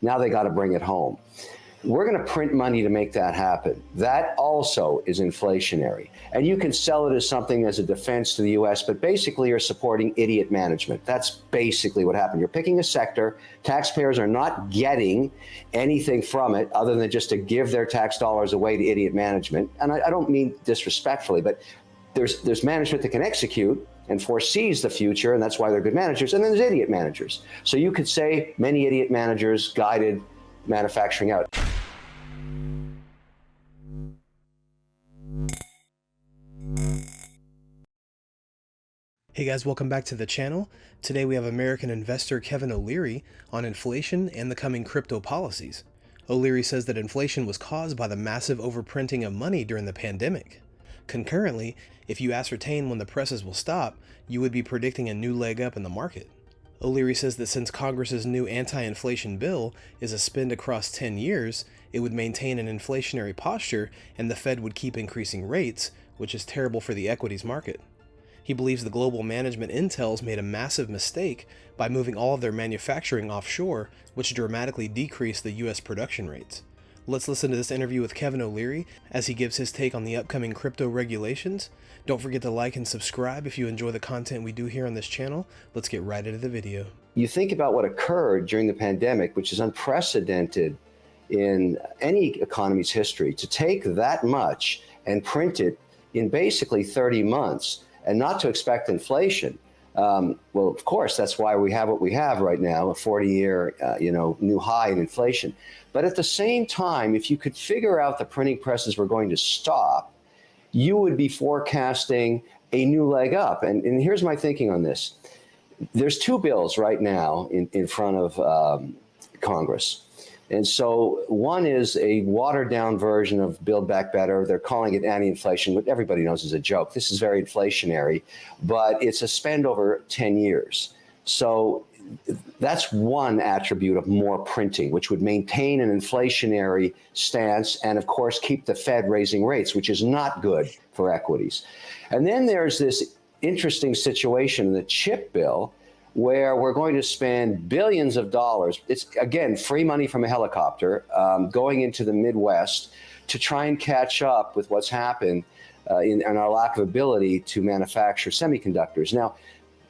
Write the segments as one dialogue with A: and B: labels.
A: Now they got to bring it home. We're going to print money to make that happen. That also is inflationary. And you can sell it as something as a defense to the U.S., but basically you're supporting idiot management. That's basically what happened. You're picking a sector. Taxpayers are not getting anything from it other than just to give their tax dollars away to idiot management. And I don't mean disrespectfully, but there's management that can execute and foresees the future, and that's why they're good managers. And then there's idiot managers. So you could say many idiot managers guided manufacturing out.
B: Hey guys, welcome back to the channel. Today we have American investor Kevin O'Leary on inflation and the coming crypto policies. O'Leary says that inflation was caused by the massive overprinting of money during the pandemic. Concurrently, if you ascertain when the presses will stop, you would be predicting a new leg up in the market. O'Leary says that since Congress's new anti-inflation bill is a spend across 10 years, it would maintain an inflationary posture and the Fed would keep increasing rates, which is terrible for the equities market. He believes the global management intels made a massive mistake by moving all of their manufacturing offshore, which dramatically decreased the US production rates. Let's listen to this interview with Kevin O'Leary as he gives his take on the upcoming crypto regulations. Don't forget to like and subscribe if you enjoy the content we do here on this channel. Let's get right into the video.
A: You think about what occurred during the pandemic, which is unprecedented in any economy's history, to take that much and print it in basically 30 months and not to expect inflation. Well, of course, that's why we have what we have right now, a 40-year new high in inflation. But at the same time, if you could figure out the printing presses were going to stop, you would be forecasting a new leg up. And here's my thinking on this. There's two bills right now in front of Congress. And so one is a watered down version of Build Back Better. They're calling it anti-inflation, but everybody knows is a joke. This is very inflationary, but it's a spend over 10 years. So that's one attribute of more printing, which would maintain an inflationary stance and, of course, keep the Fed raising rates, which is not good for equities. And then there's this interesting situation in the chip bill where we're going to spend billions of dollars. It's, again, free money from a helicopter going into the Midwest to try and catch up with what's happened in our lack of ability to manufacture semiconductors. Now,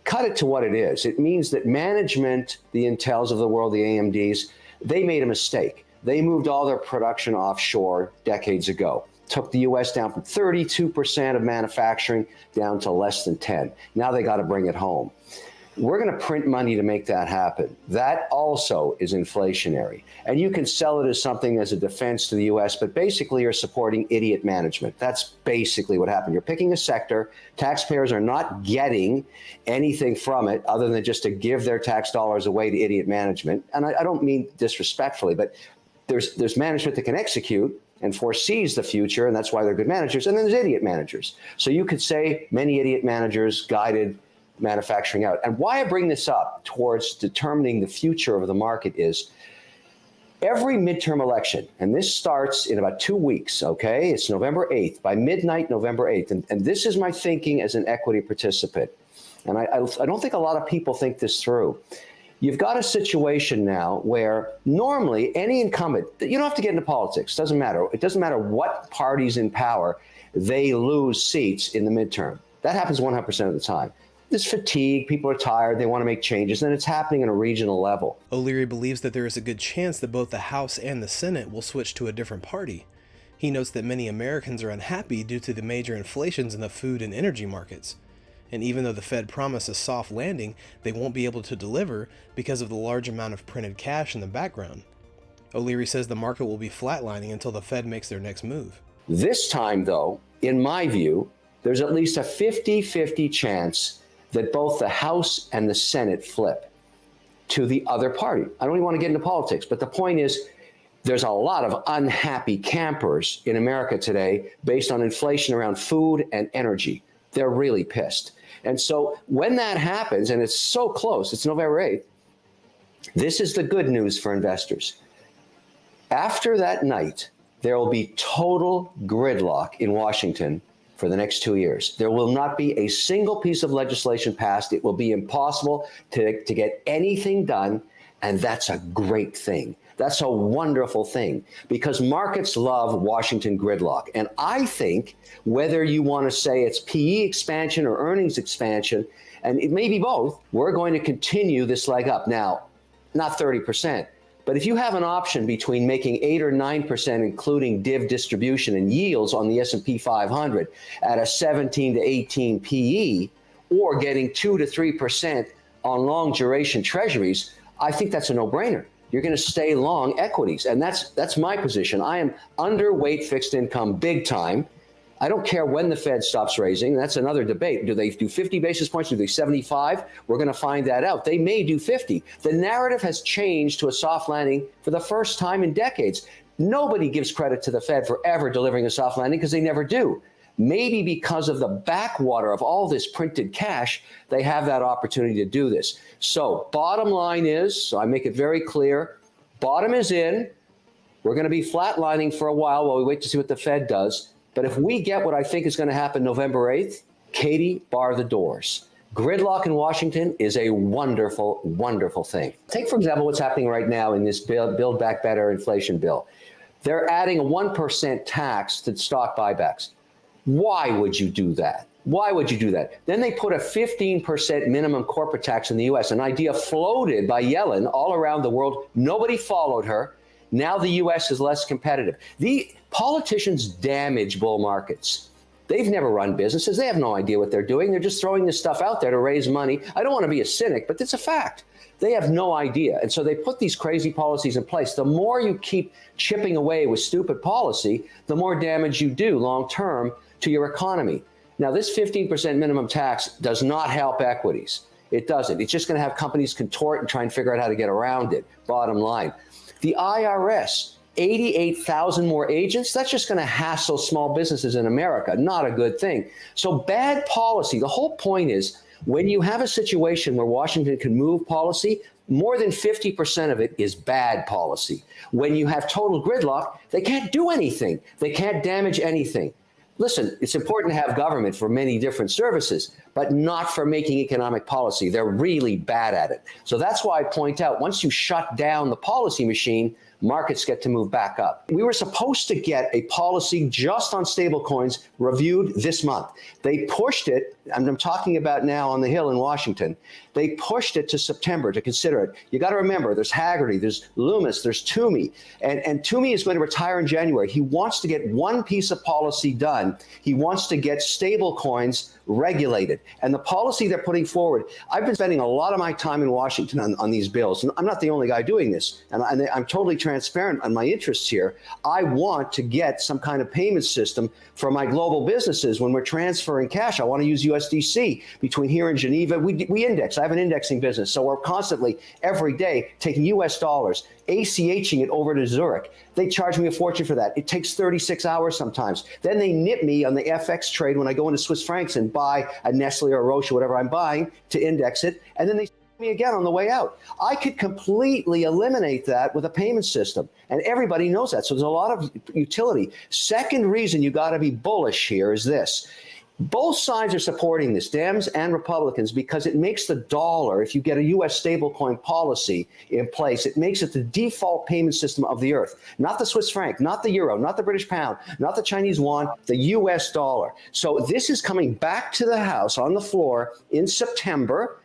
A: cut it to what it is. It means that management, the Intels of the world, the AMDs, they made a mistake. They moved all their production offshore decades ago. Took the U.S. down from 32% of manufacturing down to less than 10. Now they got to bring it home. We're going to print money to make that happen. That also is inflationary. And you can sell it as something as a defense to the U.S., but basically you're supporting idiot management. That's basically what happened. You're picking a sector. Taxpayers are not getting anything from it other than just to give their tax dollars away to idiot management. And I don't mean disrespectfully, but there's management that can execute and foresees the future, and that's why they're good managers. And then there's idiot managers. So you could say many idiot managers guided manufacturing out. And why I bring this up towards determining the future of the market is every midterm election, and this starts in about 2 weeks, okay? It's November 8th, by midnight, November 8th. And this is my thinking as an equity participant. And I don't think a lot of people think this through. You've got a situation now where normally any incumbent, you don't have to get into politics, doesn't matter. It doesn't matter what party's in power, they lose seats in the midterm. That happens 100% of the time. There's fatigue, people are tired, they want to make changes, and it's happening at a regional level.
B: O'Leary believes that there is a good chance that both the House and the Senate will switch to a different party. He notes that many Americans are unhappy due to the major inflations in the food and energy markets. And even though the Fed promised a soft landing, they won't be able to deliver because of the large amount of printed cash in the background. O'Leary says the market will be flatlining until the Fed makes their next move.
A: This time, though, in my view, there's at least a 50-50 chance that both the House and the Senate flip to the other party. I don't even want to get into politics, but the point is there's a lot of unhappy campers in America today based on inflation around food and energy. They're really pissed. And so when that happens, and it's so close, it's November 8th, this is the good news for investors. After that night, there will be total gridlock in Washington for the next 2 years. There will not be a single piece of legislation passed. It will be impossible to get anything done, and that's a great thing. That's a wonderful thing because markets love Washington gridlock. And I think whether you want to say it's PE expansion or earnings expansion, and it may be both, we're going to continue this leg up. Now, not 30%. But if you have an option between making 8 or 9%, including div distribution and yields on the S&P 500 at a 17 to 18 PE, or getting 2 to 3% on long duration treasuries, I think that's a no-brainer. You're going to stay long equities, and that's my position. I am underweight fixed income big time. I don't care when the Fed stops raising. That's another debate. Do they do 50 basis points? Do they 75? We're going to find that out. They may do 50. The narrative has changed to a soft landing for the first time in decades. Nobody gives credit to the Fed for ever delivering a soft landing because they never do. Maybe because of the backwater of all this printed cash, they have that opportunity to do this. So bottom line is, so I make it very clear, bottom is in. We're going to be flatlining for a while we wait to see what the Fed does. But if we get what I think is going to happen November 8th, Katie, bar the doors. Gridlock in Washington is a wonderful, wonderful thing. Take, for example, what's happening right now in this Build Back Better inflation bill. They're adding a 1% tax to stock buybacks. Why would you do that? Why would you do that? Then they put a 15% minimum corporate tax in the U.S., an idea floated by Yellen all around the world. Nobody followed her. Now the U.S. is less competitive. The politicians damage bull markets. They've never run businesses. They have no idea what they're doing. They're just throwing this stuff out there to raise money. I don't want to be a cynic, but it's a fact. They have no idea. And so they put these crazy policies in place. The more you keep chipping away with stupid policy, the more damage you do long term to your economy. Now, this 15% minimum tax does not help equities. It doesn't. It's just going to have companies contort and try and figure out how to get around it. Bottom line. The IRS, 88,000 more agents, that's just going to hassle small businesses in America. Not a good thing. So bad policy. The whole point is when you have a situation where Washington can move policy, more than 50% of it is bad policy. When you have total gridlock, they can't do anything. They can't damage anything. Listen, it's important to have government for many different services, but not for making economic policy. They're really bad at it. So that's why I point out, once you shut down the policy machine, markets get to move back up. We were supposed to get a policy just on stablecoins reviewed this month. They pushed it, and I'm talking about now on the Hill in Washington, they pushed it to September to consider it. You got to remember, there's Haggerty, there's Loomis, there's Toomey, and Toomey is going to retire in January. He wants to get one piece of policy done. He wants to get stablecoins regulated. And the policy they're putting forward, I've been spending a lot of my time in Washington on these bills. And I'm not the only guy doing this. And I'm totally transparent on my interests here. I want to get some kind of payment system for my global businesses when we're transferring cash. I want to use USDC between here and Geneva. We index. I have an indexing business. So we're constantly, every day, taking US dollars, ACHing it over to Zurich. They charge me a fortune for that. It takes 36 hours sometimes. Then they nip me on the FX trade when I go into Swiss francs and buy a Nestle or a Roche or whatever I'm buying to index it. And then they me again on the way out. I could completely eliminate that with a payment system. And everybody knows that. So there's a lot of utility. Second reason you got to be bullish here is this. Both sides are supporting this, Dems and Republicans, because it makes the dollar, if you get a U.S. stablecoin policy in place, it makes it the default payment system of the earth. Not the Swiss franc, not the euro, not the British pound, not the Chinese yuan, the U.S. dollar. So this is coming back to the House on the floor in September,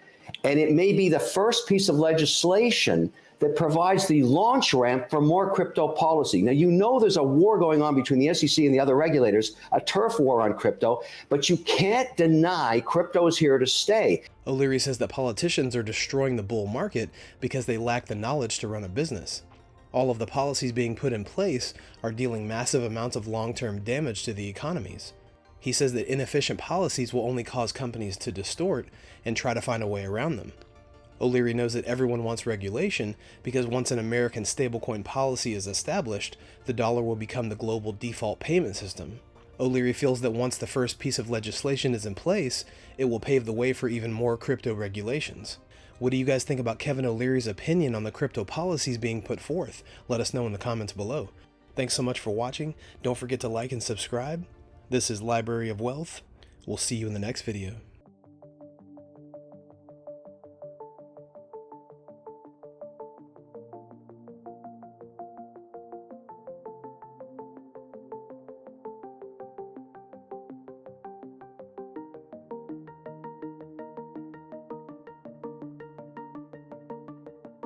A: and it may be the first piece of legislation that provides the launch ramp for more crypto policy. Now, you know there's a war going on between the SEC and the other regulators, a turf war on crypto, but you can't deny crypto is here to stay.
B: O'Leary says that politicians are destroying the bull market because they lack the knowledge to run a business. All of the policies being put in place are dealing massive amounts of long-term damage to the economies. He says that inefficient policies will only cause companies to distort and try to find a way around them. O'Leary knows that everyone wants regulation because once an American stablecoin policy is established, the dollar will become the global default payment system. O'Leary feels that once the first piece of legislation is in place, it will pave the way for even more crypto regulations. What do you guys think about Kevin O'Leary's opinion on the crypto policies being put forth? Let us know in the comments below. Thanks so much for watching. Don't forget to like and subscribe. This is Library of Wealth. We'll see you in the next video.